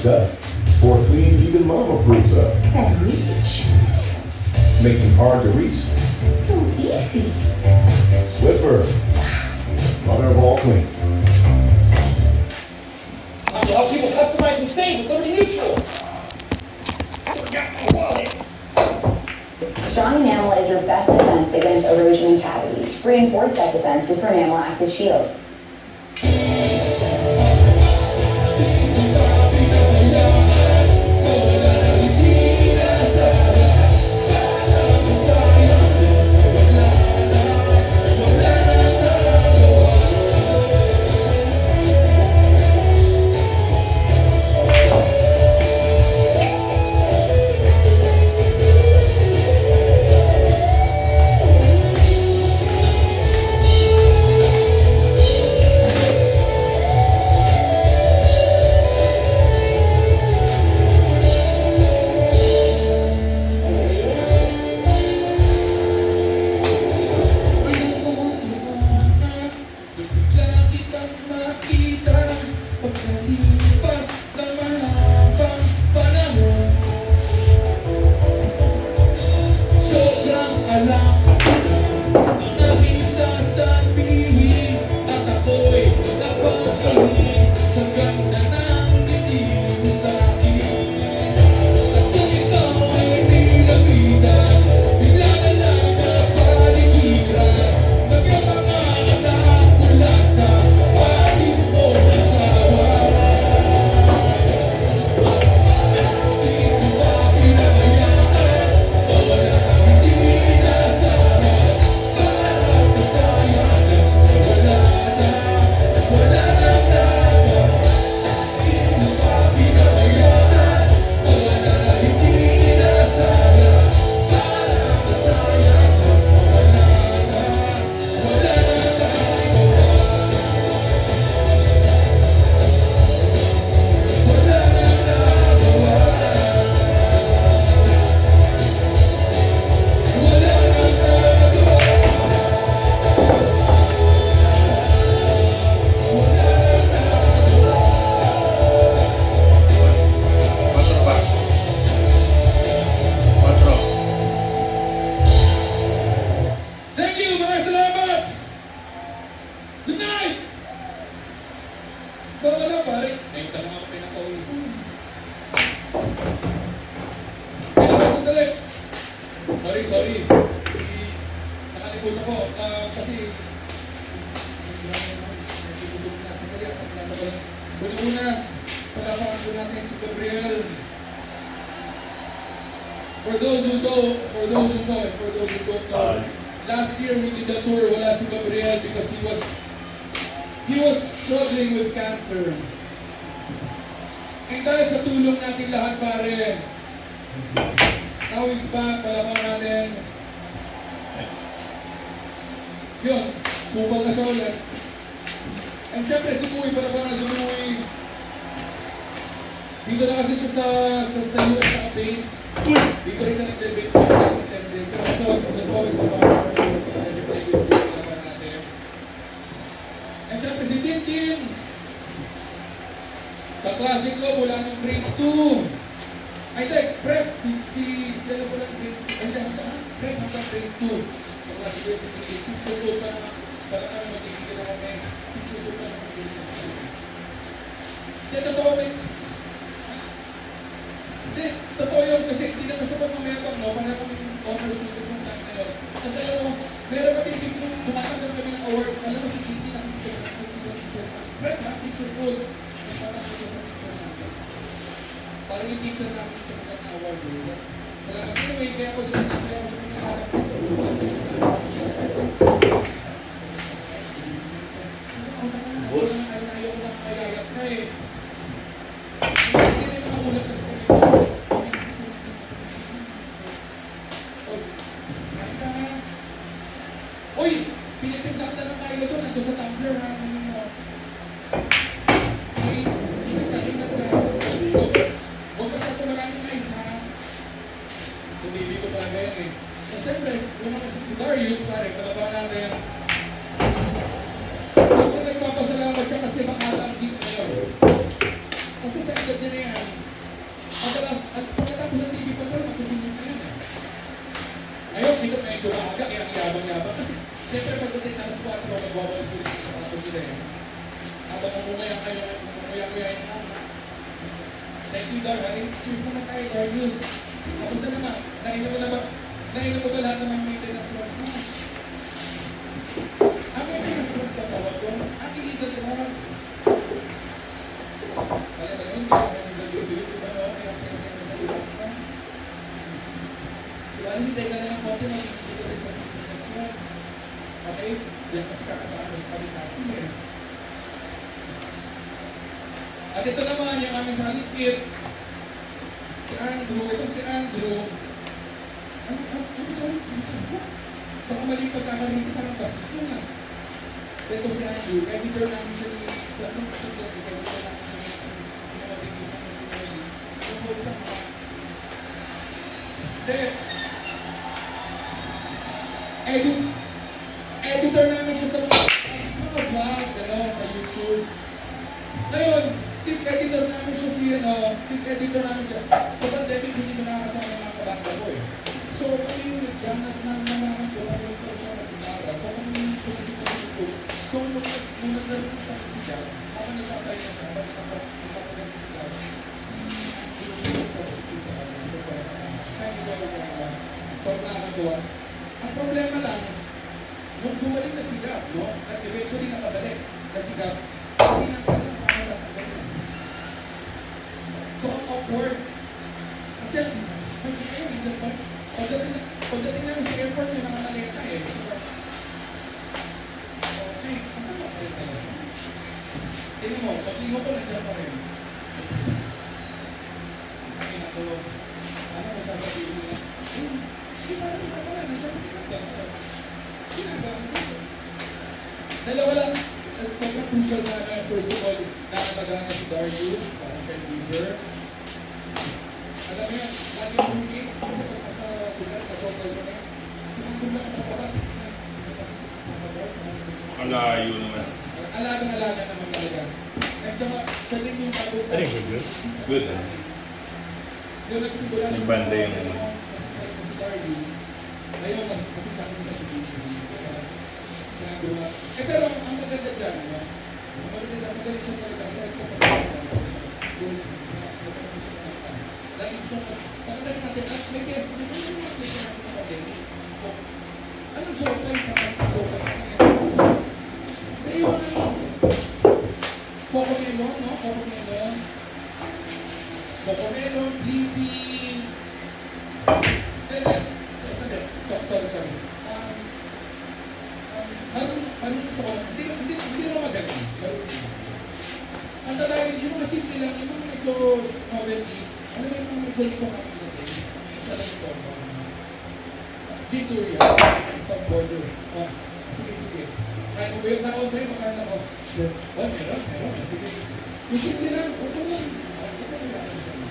dust. For clean, even mom approves of. And reach. Making hard to reach. So easy. Swiffer. Mother of all cleans. I will help people customize and save with Liberty Mutual. Forgot my wallet. Strong Enamel is your best defense against erosion and cavities. Reinforce that defense with Pronamel Active Shield. Sorry. Nakatipod ako. Kasi una, palapakan po natin si Gabriel. For those who don't know, last year we did the tour, wala si Gabriel because he was struggling with cancer. And dahil sa tulong natin lahat, pare, now he's back, palapang natin. Yun, kupal na siya ulit. And syempre si Louie, palapang na si Louie. Dito na kasi siya sa US naka-base. Dito rin siya nag-debate na nag-intended. So that's always the power of the pleasure palapang natin. And syempre si Tintin. Kaklase ko mula ng grade 2. Ay, tek, prep, si ano pala, prep hanggang grade 2. Kaklase ko si Tintin, 6 years old pa naman, para kami magkikita na kami, 6 years old pa naman magkikita. Hindi, totoo may, hindi, totoo yun, kasi hindi naman sa pagmamayabang, no, para kami honor student ng time na yun. Kasi alam mo, meron kami picture, tumatanggap kami ng award, alam mo si Tintin, nakikita ka sa picture, prep ha, 6 years old. Parang ito sa picture natin. Parang yung picture natin ito magkakaward eh. Salamat. Anyway, kaya ako doon sa kaya ako sa pinakaharap sa sige, paunta ka na. Ayaw ko na kakayayap ka eh. Hindi na yung mga ulat kasi kami ko. Kain ka ha. Uy! Pinitiblakan na ng Milo doon. Nandun sa tumbler ha. Huwag ka sa ito maraming ice ha. Tumili ko talaga yan eh. So siyempre, unang si Darius pare, kalabaw natin. Sobrang nagpapasalamat siya kasi makala ang gift na yun. Kasi sa edad nila yan, madalas, at pagkatapos ng TV Patrol, matutulog na yan eh. Ngayon, dito medyo maaga, kaya ang yabang-yabang. Kasi, siyempre, pagdating alas 4, magwawalis ulit sa sapatos nila eh. Habang mamumaya kayo, mamumaya yung mama. Thank you, Dar. Cheers naman tayo, Darius. Kamusta naman? Nainom mo ba lahat ng mga maintenance drugs mo? Ang maintenance drugs na tawag doon, ang illegal drugs. Alam mo yun, kaya may illegal dito yun, diba no? Kaya saya-saya mo sa iwas mo. Diba, hintay ka lang ng konti, magiging ka rin sa Pilipinas yun. Okay? Yan kasi kakasama sa Kamikasi eh. At ito naman yung aming salipit. Si Andrew, ito si Andrew. Ano sorry? Baka mali yung pagkakaroon ko, parang bastos ko nga. Ito si Andrew, editor namin siya ni sa anong editor namin siya ni mga tigis na naging tungkol sa mga. Then, editor namin siya sa mga vlog, sa YouTube. Ngayon, since editor namin siya, sa pandemic hindi ko nakakasama yung mga kabanda ko eh. So kami yung nagdyan, nanaman ko, nag-editor siya nag-inara. So kami yung tumutulog ko. So nung naglaroon sa akin si Gab, habang nagpapay na siya, habang nagpapagaling si Gab, si Andrew yung substitute sa kanya. So thank you very much. So nakakatuwa. Ang problema lang, nung bumalik na si Gab, no? At eventually nakabalik na si Gab, hindi na alam paano tatanggalin. So ang awkward, kasi hindi kayo, medyo ba? Pagdating namin sa airport, may mga maleta eh. So, okay, asan ba pa rin pala siya? Tingnan mo, paglingo ko, nandiyan pa rin. Ay, naku, ano mo sasabihin nila? Di ba rin pala, nandiyan si Gab. Ginagawa mo dito. Dalawa lang, sobrang crucial na first of all, nakalaga na si Darius, parang Ken Weaver. Alam mo yan, lagi yung roommates, kasi pag nasa lugar, kasokal ko na yun, sinatulak na pala, Malayo naman. alagang-alaga naman talaga. At saka, siya din yung bago ko. I think we're good. Good. Yung nagsimula siya Yung banda yung ano, kasi parang si Darius. Ngayon, kasi nakikita si Bibi. Si Andrew na. Pero, ang maganda dyan, no? Ang maganda dyan, magaling siya talaga sa pagkakalang. Good. Magaling siya nakakita. Lagi siya, pakatayin natin, at may guest, di ba yung mga guest natin sa pandemic? Anong joke line sa mga joke line? Pero yung ano, Coco Melon, no? Coco Melon. Coco Melon, Blippi. Sorry. Marunong siya ko. Hindi naman magaling. Ang dahil, yung mga simple lang, yung mga medyo novelty, ano yung mga medyo ito kami natin? Yung isa lang ito. G-Turias, sa border. Sige. Kaya kung yung naon ba yung makahan ako? Sure. Meron. Sige. Yung simple lang, opo lang. Opo lang yung isa lang.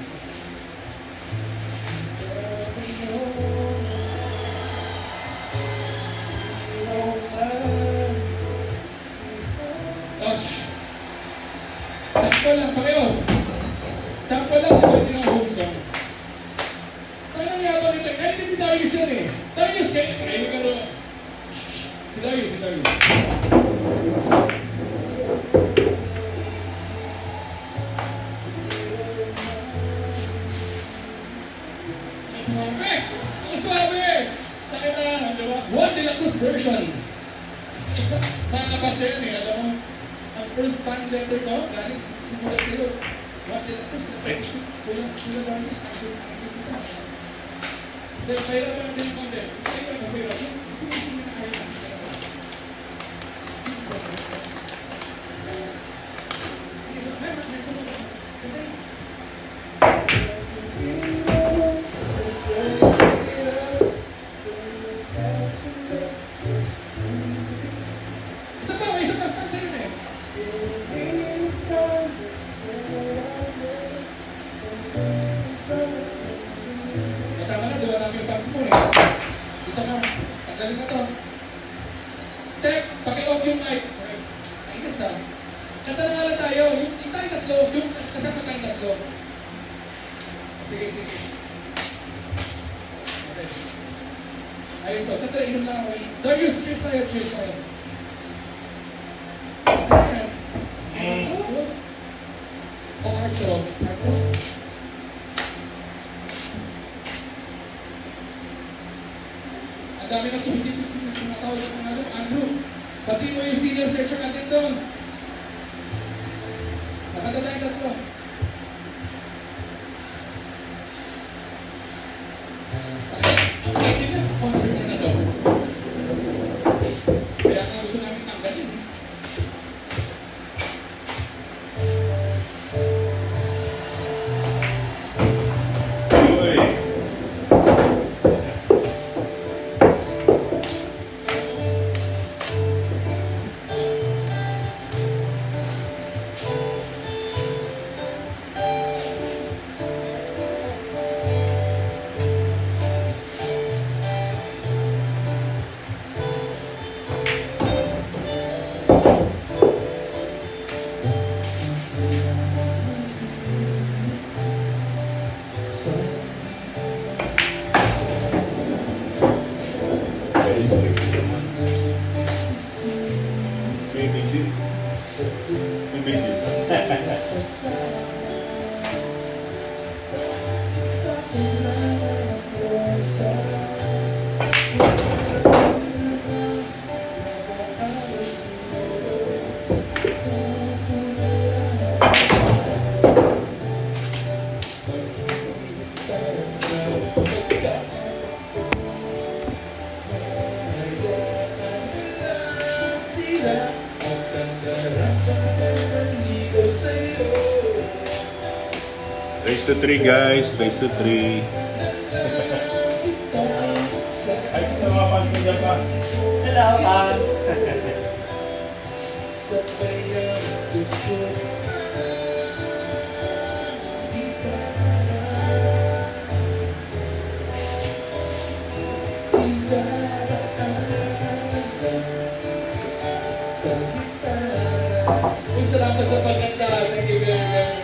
Sakto lang, pakios. Sakto lang, pwede ng home song. Kaya nangyari nito, kahit hindi Darius yan eh. Darius, kayo karo. Si Darius. Ang swabe! Nakita, diba? Juan de la Cruz version. Mga kabatsa yan eh, alam mo? Ang first fan letter no, galing simulat sa'yo. Juan de la Cruz, Kuya Darius, kaya ba natin yung content? Sa'yo ano, pero sinisin na ayaw natin. Sige ba, may mag-mention mo ba? Ganda yun. May isang pastan sa'yo na eh. Tama na, diba namin yung fans mo eh. Dito ka, tanggalin na to. Tek, paki-off yung mic. Kainis ah. Kanta na nga lang tayo. Yung tayo tatlo. Yung kasama tayo tatlo. Sige, sige. Okay. Ayos to. Sandali, inom lang ako. Darius, cheers tayo, cheers tayo. Ayan. That's good. O, Arthur. Arthur. Ang dami ng tumisipit-sipit. Tumatawag ng pangalan. Andrew, pati mo yung senior section natin doon. Nakanta tayo tatlo. Hindi na, concert na to. Kaya nga gusto namin tanggalin eh. Uy. May big deal. May big deal. Race to 3 guys, race to 3. Ay, sa mga fans ko dyan pa. Hello, fans. Uy, salamat sa pagkanta. Thank you very much.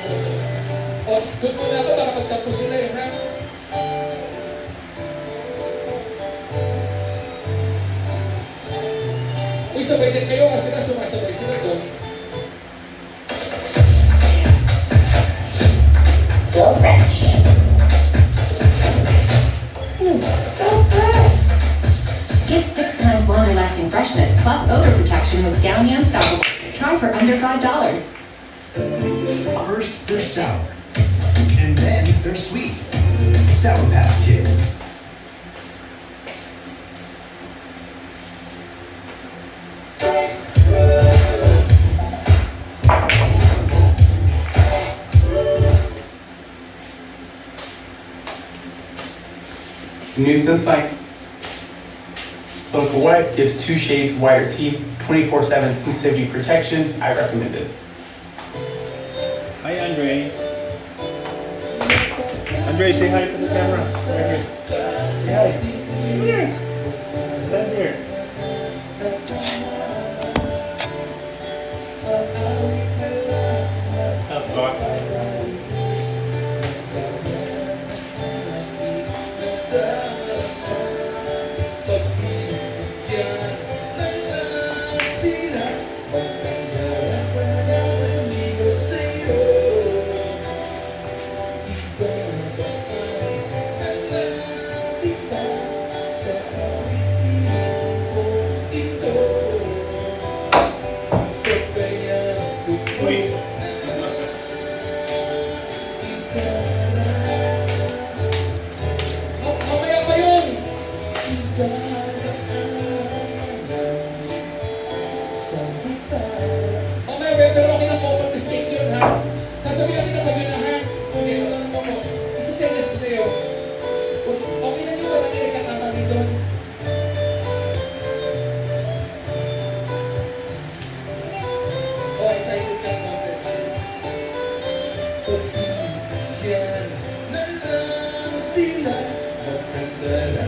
O, doon muna ako, baka magtapos sila eh, ha? Uy, sabay din kayo kasi na sumasabay sila doon. Still fresh. So fresh. Get 6 times longer lasting freshness plus odor protection with Downy Unstoppable. Try for under $5. First, they're sour. And then they're sweet. Sour Patch Kids. New Sensodyne Local White gives 2 shades whiter teeth, 24/7 sensitivity protection. I recommend it. Hi Andre. Andre, say hi to the camera. Right here. Say hi. Come here. Stand here. Up, Doc. Wait. Mamaya pa yun! Mamaya, pero okay na po, pag mistake yun ha. Sasabihan kita pag yun na ha. Sige, ano mo ko. Isa-series ko sa'yo. Okay na yun, kami nagkakama dito. Oh, excited ka mo. Sila, magkandara,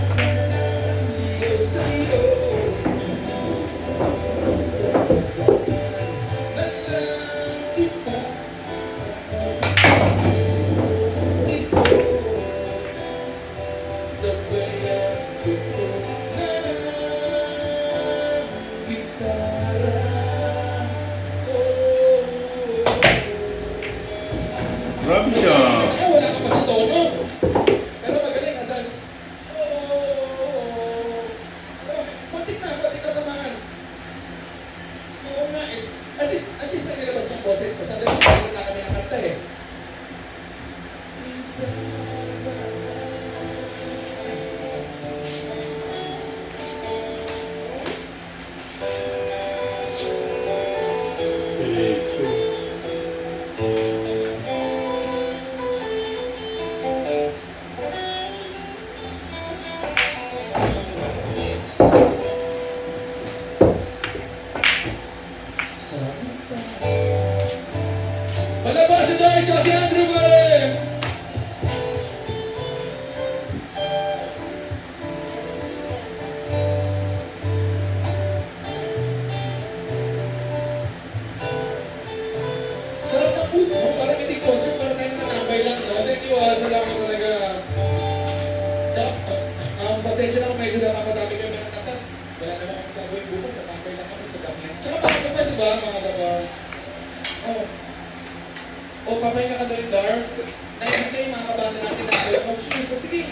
sabayan ko ng gitara. Grabe siya. Wala ka pa sa tono. Pero magaling nasa Patik na tamangan. Oo nga eh. At least may nilabas ng boses. Basta dahil na kami ng kanta eh. Palabas si Joyce si Andrew Gare! Sarap ng food mo, parang hindi concert, parang tayo nakatambay lang. No? Thank you, salamat talaga. Tsaka, pasensya na kung medyo napapadami kayo ng kanta. Wala naman akong gagawin bukas, natambay lang kami sa damihan. Tsaka mga kapwa, di ba, mga kapwa? Oh. O, papahinga ka na rin, Dar. Naibig kayo mga kabanda natin na kayo ng shoes. So, sige.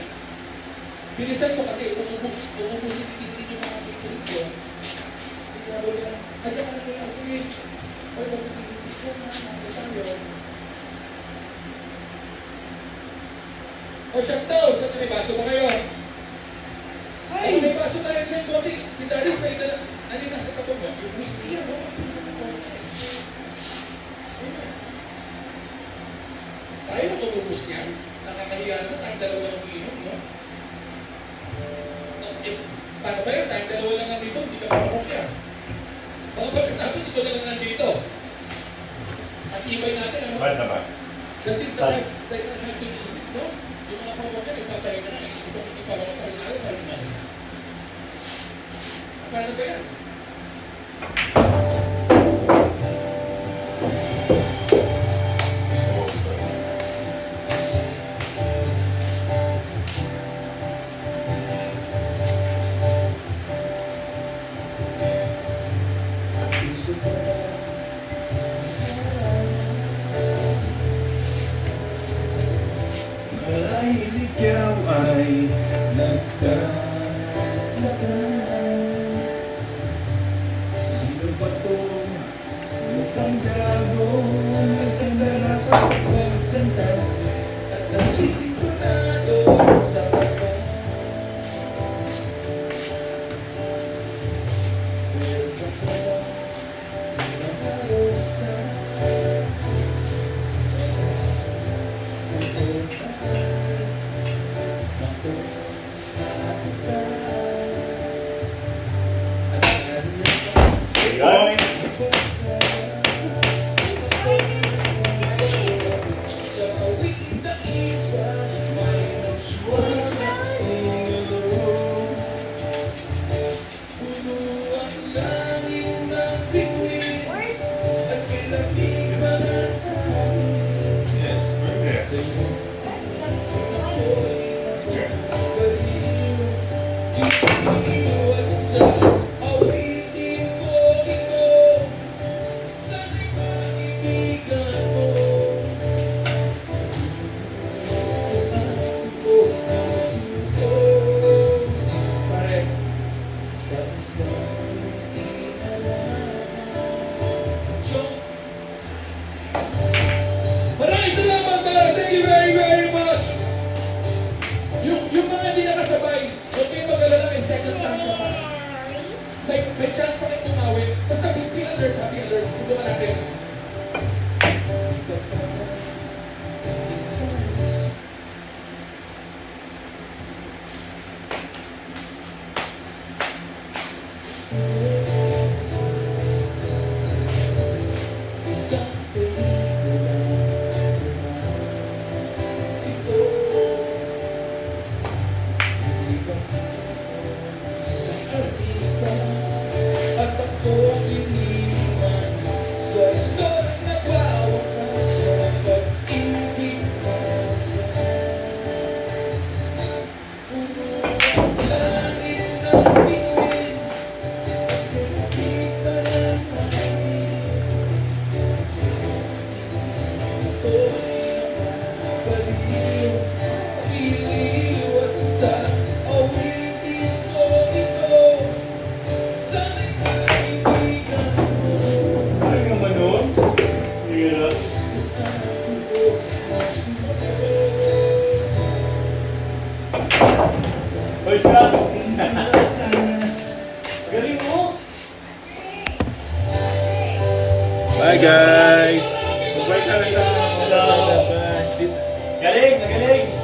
Bilisan mo kasi uubusin din yung mga picture ko. Hindi habol ka lang. Adyan ka na ko lang. Sige. Oy, mag-picture na. Mga tayo. O, shut down. Saan may baso ba kayo? Ay, may baso tayo dyan, Cody. Si Darius may dala. Ano yung nasa tabog mo? Yung whiskey yan, no? Tayo na kumubos niyan. Nakakahiya naman, tayong dalawa lang umiinom, no? Paano ba yun? Tayong dalawa lang nandito, hindi ka paparokya. Baka pagkatapos ito na lang nandito. At ibay natin, ano? Ba't naman? The things that I have to do with, no? Yung mga parokya, nagpapahinga na. Ito hindi parokya pa rin tayo, parang manis. Paano ba yan? Ay, ikaw ay Nagkalakan. Sino ba awitin ko ito sa kaibigan. Ay naman nun. Hirap. Hoy, siya. Galing mo. Bye guys! Galing, galing.